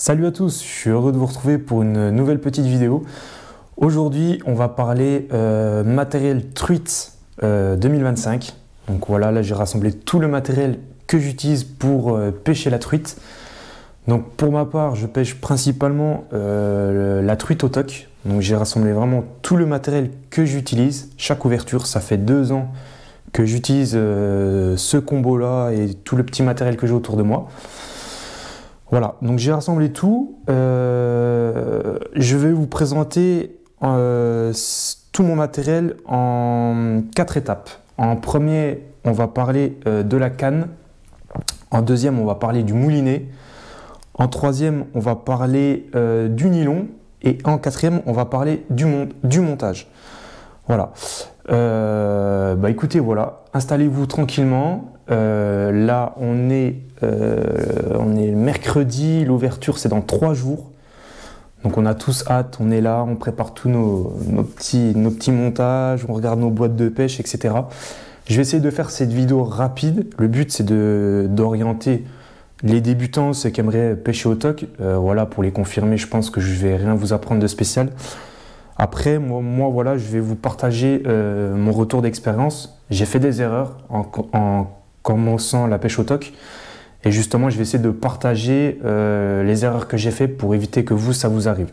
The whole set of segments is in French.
Salut à tous, je suis heureux de vous retrouver pour une nouvelle petite vidéo. Aujourd'hui, on va parler matériel truite 2025. Donc voilà, là j'ai rassemblé tout le matériel que j'utilise pour pêcher la truite. Donc pour ma part, je pêche principalement la truite au toc. Donc j'ai rassemblé vraiment tout le matériel que j'utilise. Chaque ouverture, ça fait 2 ans que j'utilise ce combo-là et tout le petit matériel que j'ai autour de moi. Voilà, donc j'ai rassemblé tout. Je vais vous présenter tout mon matériel en 4 étapes. En premier, on va parler de la canne. En deuxième, on va parler du moulinet. En troisième, on va parler du nylon. Et en quatrième, on va parler du montage. Voilà. Écoutez, voilà, installez-vous tranquillement. Là, on est mercredi, l'ouverture c'est dans 3 jours. Donc on a tous hâte, on est là, on prépare tous nos petits montages, on regarde nos boîtes de pêche, etc. Je vais essayer de faire cette vidéo rapide. Le but c'est d'orienter les débutants, ceux qui aimeraient pêcher au toc. Voilà, pour les confirmer, je pense que je vais rien vous apprendre de spécial. Après, moi voilà, je vais vous partager mon retour d'expérience. J'ai fait des erreurs en commençant la pêche au toc. Et justement, je vais essayer de partager les erreurs que j'ai faites pour éviter que ça vous arrive.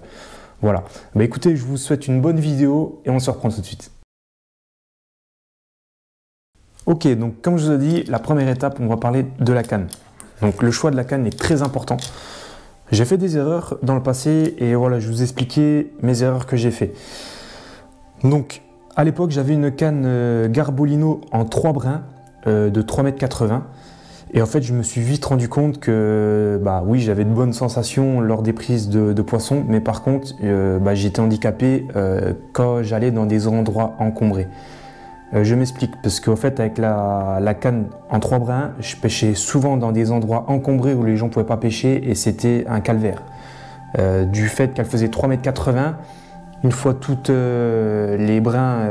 Voilà. Écoutez, je vous souhaite une bonne vidéo et on se reprend tout de suite. Ok, donc comme je vous ai dit, la première étape, on va parler de la canne. Donc le choix de la canne est très important. J'ai fait des erreurs dans le passé et voilà, je vous expliquais mes erreurs que j'ai fait. Donc, à l'époque, j'avais une canne Garbolino en 3 brins de 3,80 m. Et en fait, je me suis vite rendu compte que, oui, j'avais de bonnes sensations lors des prises de poissons, mais par contre, j'étais handicapé quand j'allais dans des endroits encombrés. Je m'explique, parce qu'en fait, avec la canne en 3 brins, je pêchais souvent dans des endroits encombrés où les gens ne pouvaient pas pêcher et c'était un calvaire. Du fait qu'elle faisait 3,80 m, une fois toutes les brins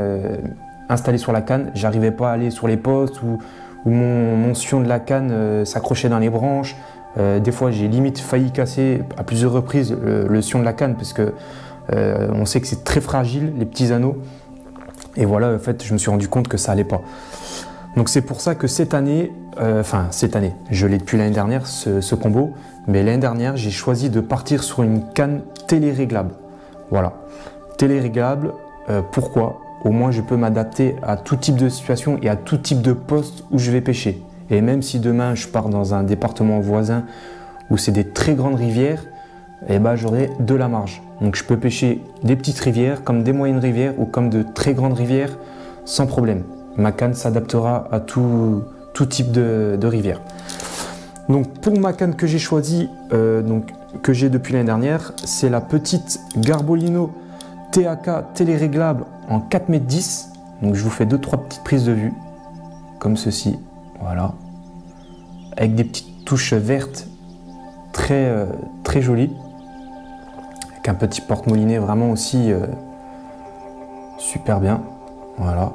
installés sur la canne, j'arrivais pas à aller sur les postes où mon sion de la canne s'accrochait dans les branches. Des fois, j'ai limite failli casser à plusieurs reprises le sion de la canne parce que on sait que c'est très fragile, les petits anneaux. Et voilà, en fait, je me suis rendu compte que ça allait pas. Donc c'est pour ça que cette année, je l'ai depuis l'année dernière, ce combo, mais l'année dernière, j'ai choisi de partir sur une canne téléréglable. Voilà, téléréglable, pourquoi? Au moins, je peux m'adapter à tout type de situation et à tout type de poste où je vais pêcher. Et même si demain, je pars dans un département voisin où c'est des très grandes rivières, j'aurai de la marge. Donc je peux pêcher des petites rivières, comme des moyennes rivières ou comme de très grandes rivières sans problème. Ma canne s'adaptera à tout type de rivière. Donc pour ma canne que j'ai choisie, que j'ai depuis l'année dernière, c'est la petite Garbolino TAK téléréglable en 4,10 m. Donc je vous fais 2-3 petites prises de vue, comme ceci, voilà. Avec des petites touches vertes très jolies. Un petit porte-moulinet vraiment aussi super bien, voilà.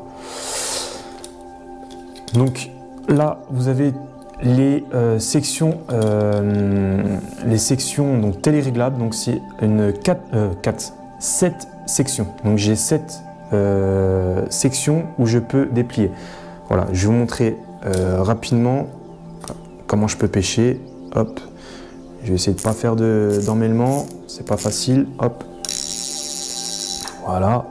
Donc là vous avez les sections donc téléréglables, donc c'est une 7 sections, donc j'ai 7 sections où je peux déplier. Voilà, je vais vous montrer rapidement comment je peux pêcher. Hop, je vais essayer de ne pas faire d'emmêlement, c'est pas facile, hop. Voilà.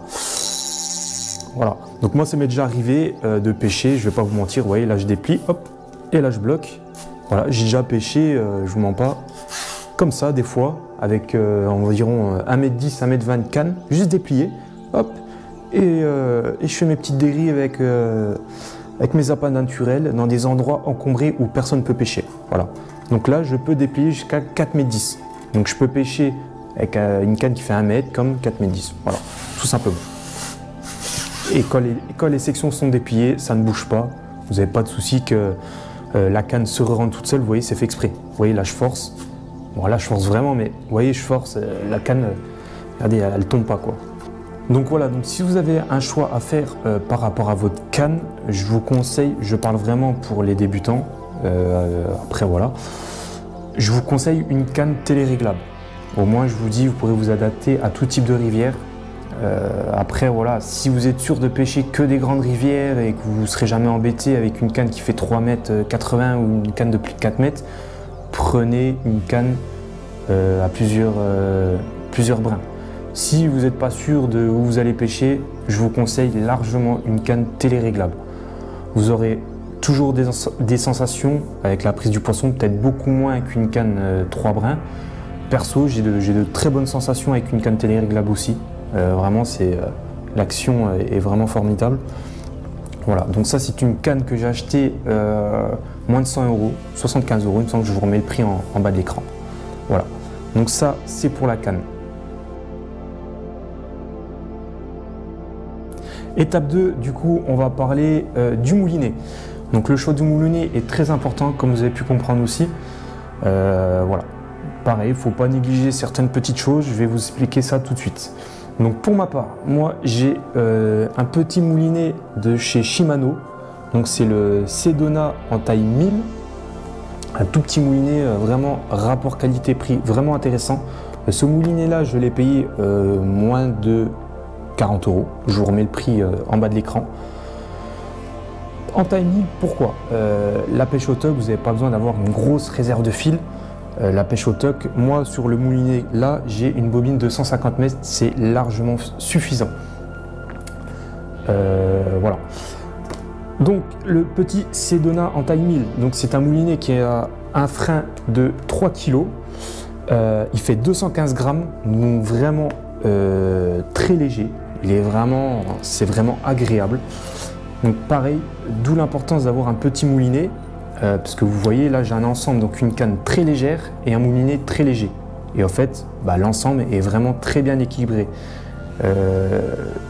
Voilà. Donc moi, ça m'est déjà arrivé de pêcher, je vais pas vous mentir, vous voyez, là je déplie, hop, et là je bloque. Voilà, j'ai déjà pêché, je vous mens pas, comme ça des fois, avec environ 1,10 m, 1,20 m de canne, juste déplié, hop, et je fais mes petites dérives avec mes appâts naturels dans des endroits encombrés où personne ne peut pêcher. Voilà. Donc là, je peux déplier jusqu'à 4,10 m. Donc je peux pêcher avec une canne qui fait 1 m comme 4,10 m. Voilà, tout simplement. Et quand les sections sont dépliées, ça ne bouge pas. Vous n'avez pas de souci que la canne se rentre toute seule. Vous voyez, c'est fait exprès. Vous voyez, là je force. Bon, là je force vraiment, mais vous voyez, je force. La canne, regardez, elle ne tombe pas, quoi. Donc voilà, donc si vous avez un choix à faire par rapport à votre canne, je vous conseille, je parle vraiment pour les débutants, après voilà, je vous conseille une canne téléréglable. Au moins, je vous dis, vous pourrez vous adapter à tout type de rivière. Après, voilà, si vous êtes sûr de pêcher que des grandes rivières et que vous ne serez jamais embêté avec une canne qui fait 3,80 m ou une canne de plus de 4 mètres, prenez une canne à plusieurs brins. Si vous n'êtes pas sûr de où vous allez pêcher, je vous conseille largement une canne téléréglable. Vous aurez toujours des sensations avec la prise du poisson, peut-être beaucoup moins qu'une canne 3 brins. Perso, j'ai de très bonnes sensations avec une canne téléréglable aussi. Vraiment, l'action est vraiment formidable. Voilà, donc ça c'est une canne que j'ai achetée moins de 100 €, 75 €, il me semble que je vous remets le prix en bas de l'écran. Voilà, donc ça c'est pour la canne. Étape 2, du coup, on va parler du moulinet. Donc le choix du moulinet est très important, comme vous avez pu comprendre aussi. Voilà, pareil, il ne faut pas négliger certaines petites choses, je vais vous expliquer ça tout de suite. Donc pour ma part, moi j'ai un petit moulinet de chez Shimano. Donc c'est le Sedona en taille 1000. Un tout petit moulinet, vraiment rapport qualité-prix, vraiment intéressant. Ce moulinet là, je l'ai payé moins de 40 €. Je vous remets le prix en bas de l'écran. En taille 1000, pourquoi la pêche au tug, vous n'avez pas besoin d'avoir une grosse réserve de fil. La pêche au tug, moi sur le moulinet là, j'ai une bobine de 150 mètres, c'est largement suffisant. Voilà. Donc le petit Sedona en taille 1000, donc c'est un moulinet qui a un frein de 3 kg. Il fait 215 grammes, donc vraiment très léger. C'est vraiment agréable. Donc pareil, d'où l'importance d'avoir un petit moulinet. Parce que vous voyez là j'ai un ensemble, donc une canne très légère et un moulinet très léger, et en fait l'ensemble est vraiment très bien équilibré.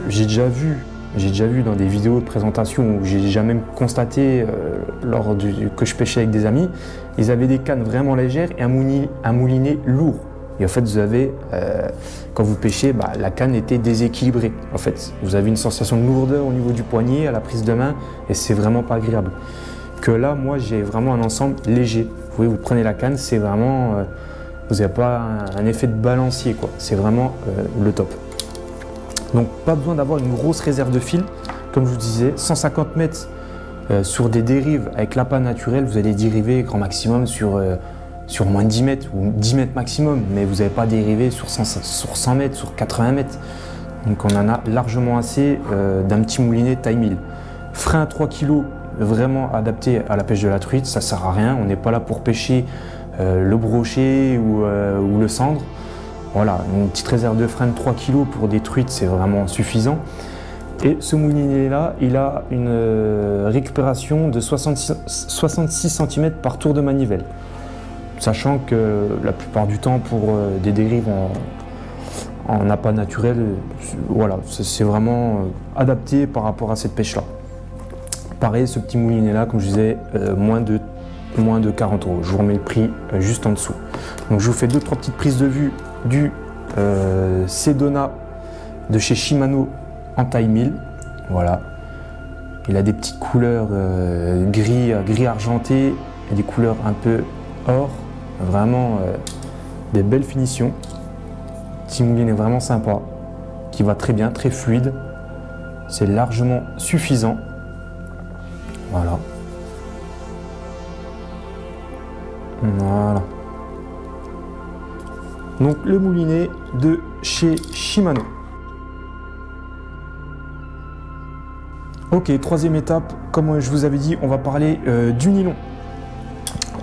J'ai déjà vu dans des vidéos de présentation où j'ai déjà même constaté que je pêchais avec des amis, ils avaient des cannes vraiment légères et un moulinet lourd, et en fait vous avez quand vous pêchez, la canne était déséquilibrée. En fait vous avez une sensation de lourdeur au niveau du poignet à la prise de main, et c'est vraiment pas agréable. Que là, moi, j'ai vraiment un ensemble léger. Vous voyez, vous prenez la canne, c'est vraiment, vous n'avez pas un effet de balancier, quoi. C'est vraiment le top. Donc, pas besoin d'avoir une grosse réserve de fil. Comme je vous disais, 150 mètres sur des dérives avec l'appât naturel, vous allez dériver grand maximum sur moins de 10 mètres ou 10 mètres maximum, mais vous n'allez pas dériver sur 100 mètres, sur 80 mètres. Donc, on en a largement assez d'un petit moulinet taille 1000. Frein à 3 kg. Vraiment adapté à la pêche de la truite, ça sert à rien, on n'est pas là pour pêcher le brochet ou le cendre. Voilà, une petite réserve de frein de 3 kg pour des truites, c'est vraiment suffisant. Et ce moulinet là, il a une récupération de 66 cm par tour de manivelle, sachant que la plupart du temps pour des dérives en appât naturel, voilà, c'est vraiment adapté par rapport à cette pêche là. Pareil, ce petit moulinet là, comme je disais, moins de 40 €. Je vous remets le prix juste en dessous. Donc je vous fais 2-3 petites prises de vue du Sedona de chez Shimano en taille 1000. Voilà. Il a des petites couleurs gris argenté et des couleurs un peu or. Vraiment des belles finitions. Petit moulinet vraiment sympa, qui va très bien, très fluide. C'est largement suffisant. Voilà. Voilà. Donc le moulinet de chez Shimano. Ok, troisième étape, comme je vous avais dit, on va parler du nylon.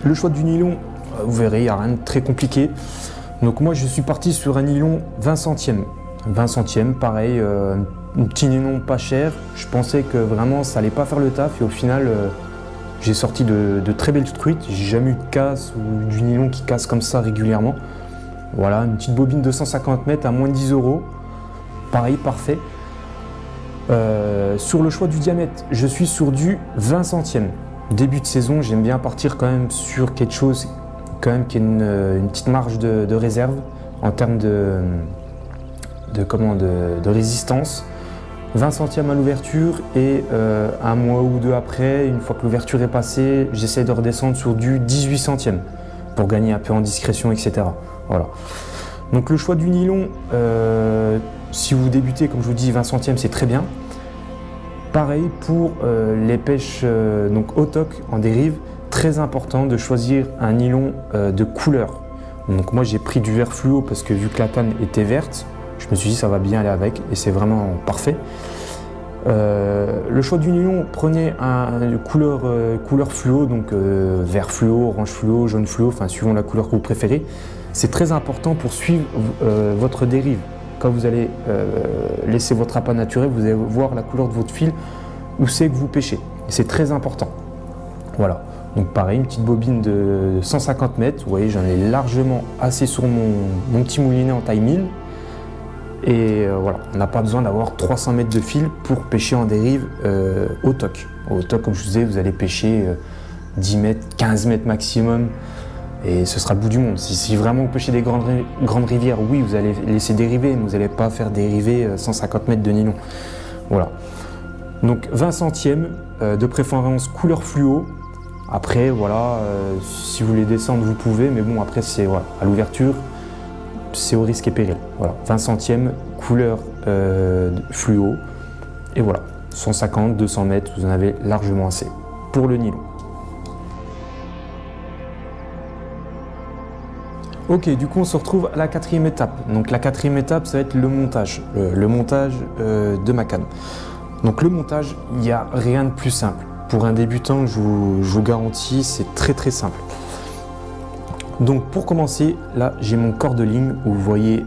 Le choix du nylon, vous verrez, il n'y a rien de très compliqué. Donc moi je suis parti sur un nylon 20 centièmes. 20 centièmes, pareil, un petit nylon pas cher. Je pensais que vraiment ça allait pas faire le taf, et au final j'ai sorti de très belles truites. J'ai jamais eu de casse ou du nylon qui casse comme ça régulièrement. Voilà, une petite bobine de 150 mètres à moins de 10 €. Pareil, parfait. Sur le choix du diamètre, je suis sur du 20 centièmes. Début de saison, j'aime bien partir quand même sur quelque chose quand même qui a une petite marge de réserve en termes de résistance. 20 centièmes à l'ouverture, et un mois ou deux après, une fois que l'ouverture est passée, j'essaie de redescendre sur du 18 centièmes pour gagner un peu en discrétion, etc. Voilà. Donc le choix du nylon, si vous débutez, comme je vous dis, 20 centièmes, c'est très bien. Pareil pour les pêches donc au toc en dérive, très important de choisir un nylon de couleur. Donc moi j'ai pris du vert fluo parce que vu que la canne était verte, je me suis dit ça va bien aller avec et c'est vraiment parfait. Le choix du nylon, prenez une couleur fluo, donc vert fluo, orange fluo, jaune fluo, enfin suivant la couleur que vous préférez. C'est très important pour suivre votre dérive. Quand vous allez laisser votre appât naturel, vous allez voir la couleur de votre fil, où c'est que vous pêchez. C'est très important. Voilà. Donc pareil, une petite bobine de 150 mètres. Vous voyez, j'en ai largement assez sur mon petit moulinet en taille 1000. Et voilà, on n'a pas besoin d'avoir 300 mètres de fil pour pêcher en dérive au toc. Au toc, comme je vous disais, vous allez pêcher 10 mètres, 15 mètres maximum. Et ce sera le bout du monde. Si vraiment vous pêchez des grandes rivières, oui, vous allez laisser dériver, mais vous n'allez pas faire dériver 150 mètres de nylon. Voilà. Donc 20 centièmes, de préférence couleur fluo. Après, voilà, si vous voulez descendre, vous pouvez, mais bon, après, c'est voilà, à l'ouverture, c'est au risque et péril. Voilà, 20 centièmes, couleur fluo. Et voilà, 150, 200 mètres, vous en avez largement assez pour le nylon. Ok, du coup on se retrouve à la quatrième étape. Donc la quatrième étape, ça va être le montage. Le montage de ma canne. Donc le montage, il n'y a rien de plus simple. Pour un débutant, je vous garantis, c'est très simple. Donc pour commencer, là j'ai mon corps de ligne, où vous voyez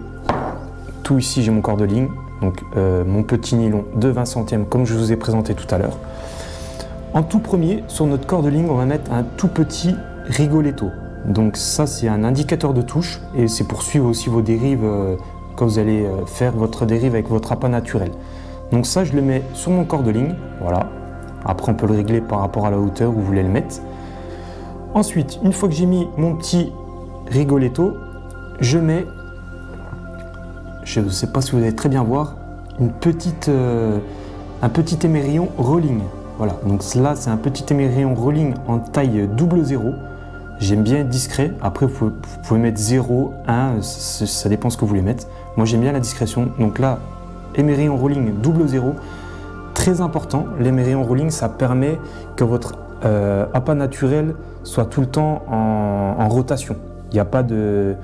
tout ici, j'ai mon corps de ligne. Donc mon petit nylon de 20 centièmes, comme je vous ai présenté tout à l'heure. En tout premier, sur notre corps de ligne, on va mettre un tout petit rigoletto. Donc ça c'est un indicateur de touche et c'est pour suivre aussi vos dérives quand vous allez faire votre dérive avec votre appât naturel. Donc ça je le mets sur mon corps de ligne, voilà. Après on peut le régler par rapport à la hauteur où vous voulez le mettre. Ensuite, une fois que j'ai mis mon petit rigoletto, je mets, je ne sais pas si vous allez très bien voir, un petit émerillon rolling. Voilà, donc là c'est un petit émerillon rolling en taille 00. J'aime bien être discret, après vous pouvez mettre 0, 1, ça dépend ce que vous voulez mettre. Moi j'aime bien la discrétion, donc là, émerillon rolling 00, très important, l'émerillon rolling ça permet que votre appât naturel soit tout le temps en rotation. Il n'y a pas de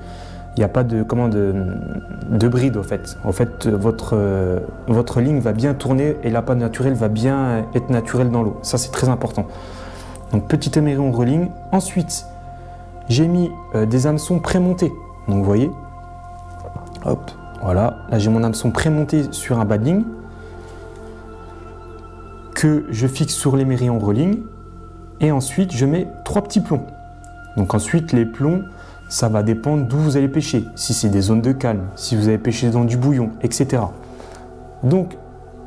bride au fait. En fait, votre ligne va bien tourner et l'appât naturel va bien être naturel dans l'eau. Ça c'est très important. Donc petit émerillon rolling. Ensuite, j'ai mis des hameçons prémontés. Donc vous voyez, hop, voilà. Là j'ai mon hameçon prémonté sur un bas de ligne que je fixe sur l'émerillon rolling. Et ensuite je mets 3 petits plombs. Donc ensuite les plombs, ça va dépendre d'où vous allez pêcher. Si c'est des zones de calme, si vous allez pêcher dans du bouillon, etc. Donc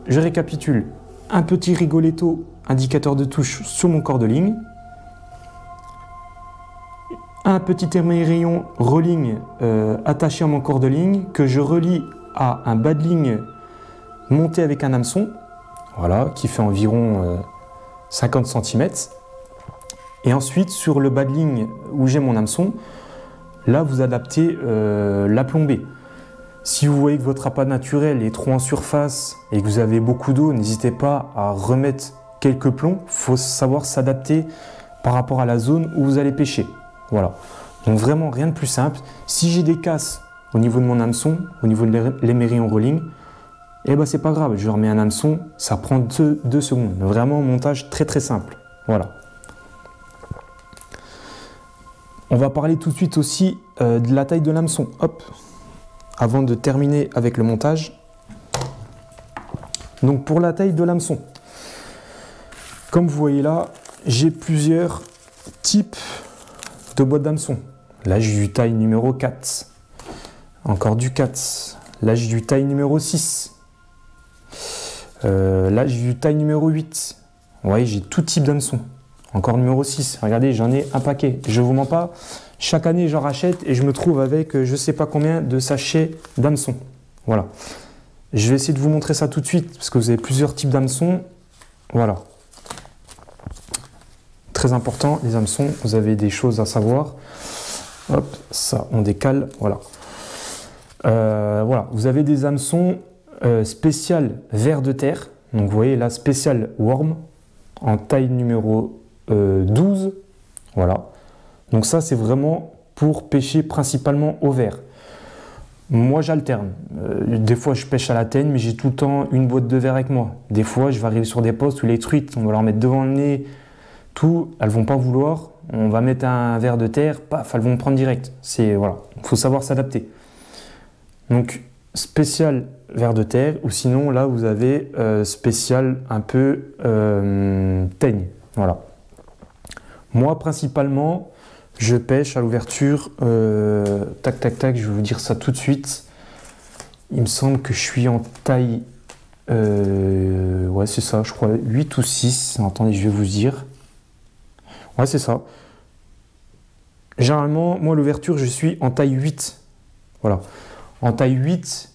je récapitule. Un petit rigoletto indicateur de touche sur mon corps de ligne. Un petit émerillon rolling attaché à mon corps de ligne que je relie à un bas de ligne monté avec un hameçon, voilà, qui fait environ 50 cm. Et ensuite sur le bas de ligne où j'ai mon hameçon, là vous adaptez la plombée. Si vous voyez que votre appât naturel est trop en surface et que vous avez beaucoup d'eau, n'hésitez pas à remettre quelques plombs. Il faut savoir s'adapter par rapport à la zone où vous allez pêcher. Voilà, donc vraiment rien de plus simple. Si j'ai des casses au niveau de mon hameçon, au niveau de l'émerillon rolling, eh ben c'est pas grave, je remets un hameçon, ça prend 2 secondes. Vraiment montage très simple. Voilà. On va parler tout de suite aussi de la taille de l'hameçon. Hop, avant de terminer avec le montage. Donc pour la taille de l'hameçon, comme vous voyez là, j'ai plusieurs types de boîte d'hameçon. Là j'ai du taille numéro 4, encore du 4, là j'ai du taille numéro 6, là j'ai du taille numéro 8, vous voyez j'ai tout type d'hameçon, encore numéro 6, regardez j'en ai un paquet, je vous mens pas, chaque année j'en rachète et je me trouve avec je sais pas combien de sachets d'hameçon. Voilà, je vais essayer de vous montrer ça tout de suite parce que vous avez plusieurs types d'hameçons. Voilà. Très important, les hameçons, vous avez des choses à savoir. Hop, ça, on décale, voilà. Voilà, vous avez des hameçons spécial vers de terre. Donc vous voyez là, spécial worm en taille numéro 12. Voilà. Donc ça, c'est vraiment pour pêcher principalement au vert. Moi, j'alterne. Des fois, je pêche à la teigne, mais j'ai tout le temps une boîte de verre avec moi. Des fois, je vais arriver sur des postes où les truites, on va leur mettre devant le nez, tout, elles vont pas vouloir. On va mettre un verre de terre, paf, elles vont me prendre direct. C'est voilà, il faut savoir s'adapter. Donc spécial verre de terre, ou sinon là vous avez spécial un peu teigne. Voilà. Moi principalement, je pêche à l'ouverture, tac tac tac, je vais vous dire ça tout de suite. Il me semble que je suis en taille, ouais c'est ça, je crois 8 ou 6. Attendez, je vais vous dire. Ouais, c'est ça. Généralement, moi, l'ouverture, je suis en taille 8. Voilà. En taille 8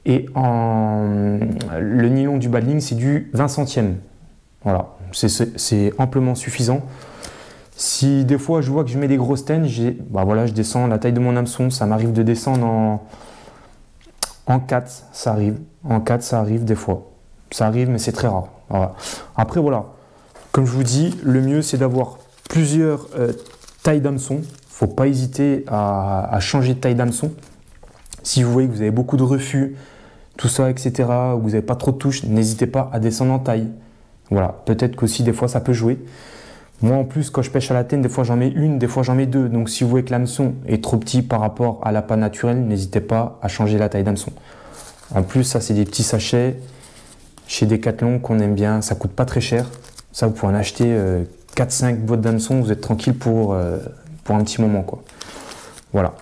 et le nylon du Badling, c'est du 20 centièmes. Voilà. C'est amplement suffisant. Si des fois, je vois que je mets des grosses teines, bah voilà, je descends la taille de mon hameçon. Ça m'arrive de descendre en 4. Ça arrive. En 4, ça arrive des fois. Ça arrive, mais c'est très rare. Voilà. Après, voilà. Comme je vous dis, le mieux, c'est d'avoir plusieurs tailles d'hameçon. Il ne faut pas hésiter à changer de taille d'hameçon. Si vous voyez que vous avez beaucoup de refus, tout ça, etc., ou vous n'avez pas trop de touches, n'hésitez pas à descendre en taille. Voilà, peut-être qu'aussi, des fois, ça peut jouer. Moi, en plus, quand je pêche à la teigne, des fois, j'en mets une, des fois, j'en mets deux. Donc, si vous voyez que l'hameçon est trop petit par rapport à l'appât naturel, n'hésitez pas à changer la taille d'hameçon. En plus, ça, c'est des petits sachets chez Decathlon qu'on aime bien. Ça ne coûte pas très cher. Ça, vous pouvez en acheter 4-5 boîtes d'hameçon, vous êtes tranquille pour un petit moment, quoi. Voilà.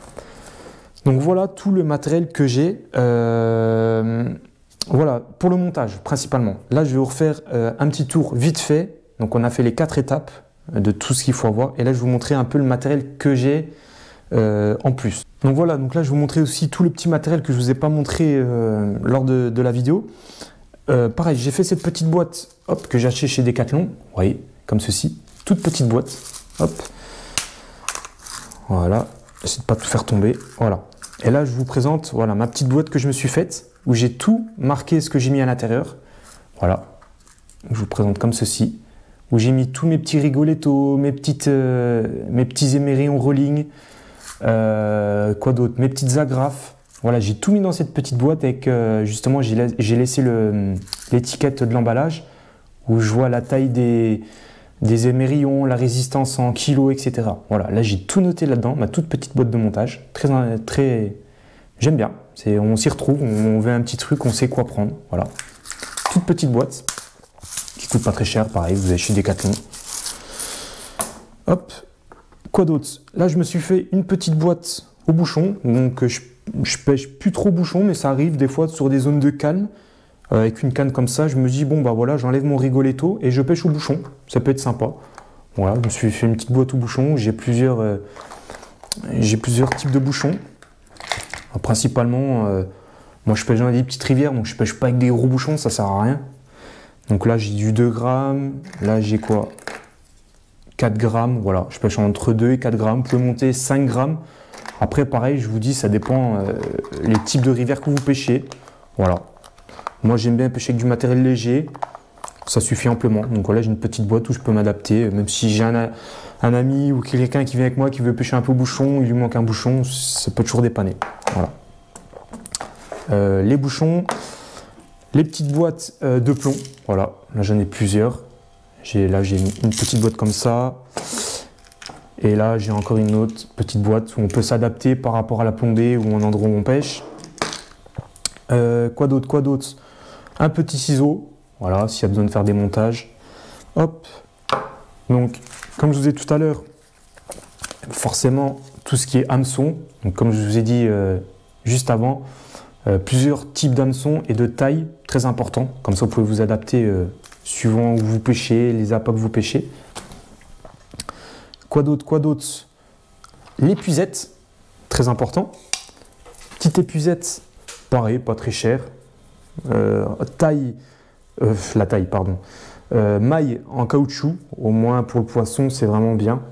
Donc voilà tout le matériel que j'ai. Voilà, pour le montage, principalement. Là, je vais vous refaire un petit tour vite fait. Donc on a fait les 4 étapes de tout ce qu'il faut avoir. Et là, je vais vous montrer un peu le matériel que j'ai en plus. Donc voilà, donc là, je vais vous montrer aussi tout le petit matériel que je ne vous ai pas montré lors de la vidéo. Pareil, j'ai fait cette petite boîte hop, que j'ai achetée chez Decathlon. Vous voyez, comme ceci. Toute petite boîte. Hop. Voilà. J'essaie de ne pas tout faire tomber. Voilà. Et là, je vous présente voilà, ma petite boîte que je me suis faite, où j'ai tout marqué ce que j'ai mis à l'intérieur. Voilà. Je vous présente comme ceci. Où j'ai mis tous mes petits rigolettos, mes petits émerillons rolling. Quoi d'autre? Mes petites agrafes. Voilà, j'ai tout mis dans cette petite boîte avec, justement, j'ai laissé l'étiquette de l'emballage où je vois la taille des émerillons, la résistance en kilos, etc. Voilà, là j'ai tout noté là-dedans, ma toute petite boîte de montage. J'aime bien, on s'y retrouve, on veut un petit truc, on sait quoi prendre. Voilà, toute petite boîte qui coûte pas très cher, pareil, vous avez chez Decathlon. Hop, quoi d'autre? Là je me suis fait une petite boîte au bouchon, donc je pêche plus trop bouchon, mais ça arrive des fois sur des zones de calme. Avec une canne comme ça, je me dis, bon bah voilà, j'enlève mon rigoletto et je pêche au bouchon. Ça peut être sympa. Voilà, je me suis fait une petite boîte au bouchon. J'ai plusieurs types de bouchons. Principalement, moi je pêche dans des petites rivières, donc je pêche pas avec des gros bouchons, ça sert à rien. Donc là j'ai du 2 grammes, là j'ai quoi? 4 grammes, voilà, je pêche entre 2 et 4 grammes. Vous pouvez monter 5 grammes. Après pareil, je vous dis, ça dépend les types de rivières que vous pêchez. Voilà. Moi, j'aime bien pêcher avec du matériel léger, ça suffit amplement. Donc voilà, j'ai une petite boîte où je peux m'adapter. Même si j'ai un ami ou quelqu'un qui vient avec moi qui veut pêcher un peu au bouchon, il lui manque un bouchon, ça peut toujours dépanner. Voilà. Les bouchons, les petites boîtes de plomb. Voilà, là j'en ai plusieurs. Là j'ai une petite boîte comme ça. Et là j'ai encore une autre petite boîte où on peut s'adapter par rapport à la plombée ou un endroit où on pêche. Quoi d'autre? Un petit ciseau, voilà, s'il y a besoin de faire des montages. Hop. Donc, comme je vous ai dit tout à l'heure, forcément, tout ce qui est hameçon, donc comme je vous ai dit juste avant, plusieurs types d'hameçons et de taille, très important. Comme ça, vous pouvez vous adapter suivant où vous pêchez, les appâts que vous pêchez. Quoi d'autre? L'épuisette, très important. Petite épuisette, pareil, pas très cher. Maille en caoutchouc, au moins pour le poisson, c'est vraiment bien.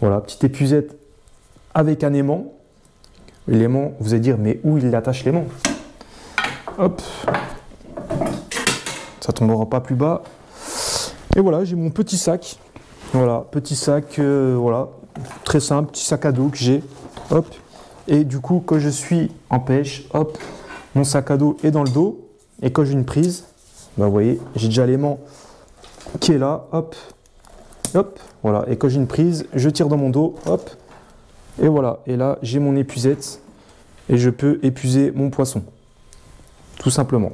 Voilà, petite épuisette avec un aimant. L'aimant, vous allez dire, mais où il attache l'aimant? Hop. Ça tombera pas plus bas. Et voilà, j'ai mon petit sac. Voilà, petit sac, voilà, très simple, petit sac à dos que j'ai. Hop. Et du coup, quand je suis en pêche, hop, mon sac à dos est dans le dos. Et quand j'ai une prise, bah, vous voyez, j'ai déjà l'aimant qui est là. Hop, hop, voilà. Et quand j'ai une prise, je tire dans mon dos. Hop. Et voilà. Et là, j'ai mon épuisette. Et je peux épuiser mon poisson. Tout simplement.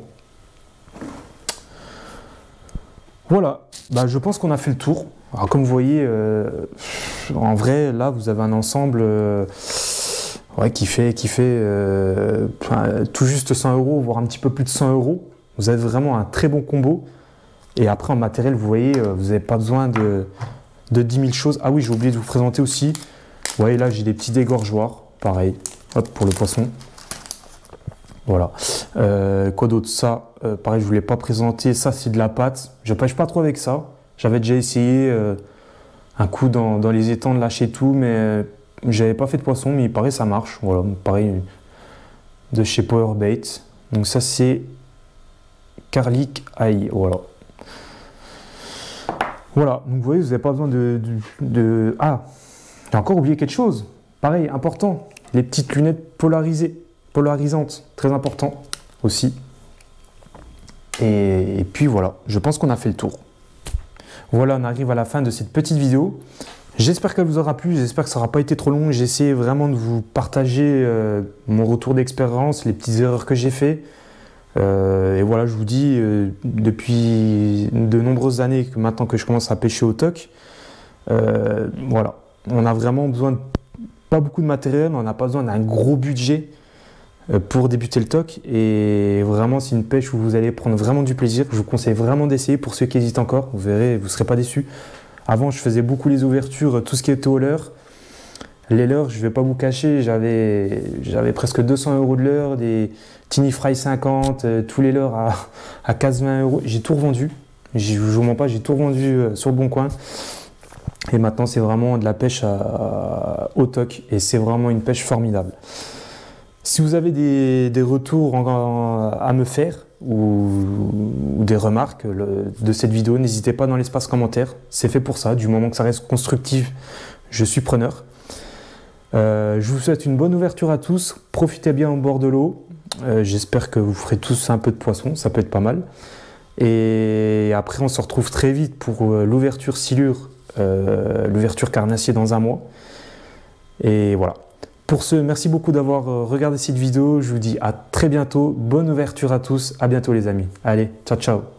Voilà. Bah, je pense qu'on a fait le tour. Alors, comme vous voyez, en vrai, là, vous avez un ensemble ouais, qui fait tout juste 100 €, voire un petit peu plus de 100 €. Vous avez vraiment un très bon combo. Et après, en matériel, vous voyez, vous n'avez pas besoin de 10 000 choses. Ah oui, j'ai oublié de vous présenter aussi. Vous voyez, là, j'ai des petits dégorgeoirs. Pareil, hop, pour le poisson. Voilà. Quoi d'autre? Ça, pareil, je ne vous l'ai pas présenté. Ça, c'est de la pâte. Je ne pêche pas trop avec ça. J'avais déjà essayé un coup dans les étangs de lâcher tout, mais j'avais pas fait de poisson, mais il paraît que ça marche. Voilà, pareil, de chez Powerbait. Donc ça, c'est garlic ail. Voilà. Voilà, donc vous voyez, vous n'avez pas besoin Ah, j'ai encore oublié quelque chose. Pareil, important, les petites lunettes polarisantes, très important aussi. Et puis voilà, je pense qu'on a fait le tour. Voilà, on arrive à la fin de cette petite vidéo. J'espère qu'elle vous aura plu, j'espère que ça n'aura pas été trop long. J'ai essayé vraiment de vous partager mon retour d'expérience, les petites erreurs que j'ai fait. Et voilà, je vous dis, depuis de nombreuses années que maintenant que je commence à pêcher au TOC, voilà, on a vraiment besoin de pas beaucoup de matériel, on n'a pas besoin d'un gros budget pour débuter le TOC. Et vraiment, c'est une pêche où vous allez prendre vraiment du plaisir. Je vous conseille vraiment d'essayer pour ceux qui hésitent encore. Vous verrez, vous ne serez pas déçus. Avant, je faisais beaucoup les ouvertures, tout ce qui était au leurre. Les leurres, je ne vais pas vous cacher, j'avais presque 200 € de leurre, des Tiny Fry 50, tous les leurres à 15-20 €. J'ai tout revendu. Je ne vous mens pas, j'ai tout revendu sur le bon coin. Et maintenant, c'est vraiment de la pêche au TOC. Et c'est vraiment une pêche formidable. Si vous avez des retours à me faire ou des remarques de cette vidéo, n'hésitez pas dans l'espace commentaire. C'est fait pour ça. Du moment que ça reste constructif, je suis preneur. Je vous souhaite une bonne ouverture à tous. Profitez bien au bord de l'eau. J'espère que vous ferez tous un peu de poisson. Ça peut être pas mal. Et après, on se retrouve très vite pour l'ouverture silure, l'ouverture carnassier dans un mois. Et voilà. Pour ce, merci beaucoup d'avoir regardé cette vidéo. Je vous dis à très bientôt. Bonne ouverture à tous. À bientôt les amis. Allez, ciao, ciao.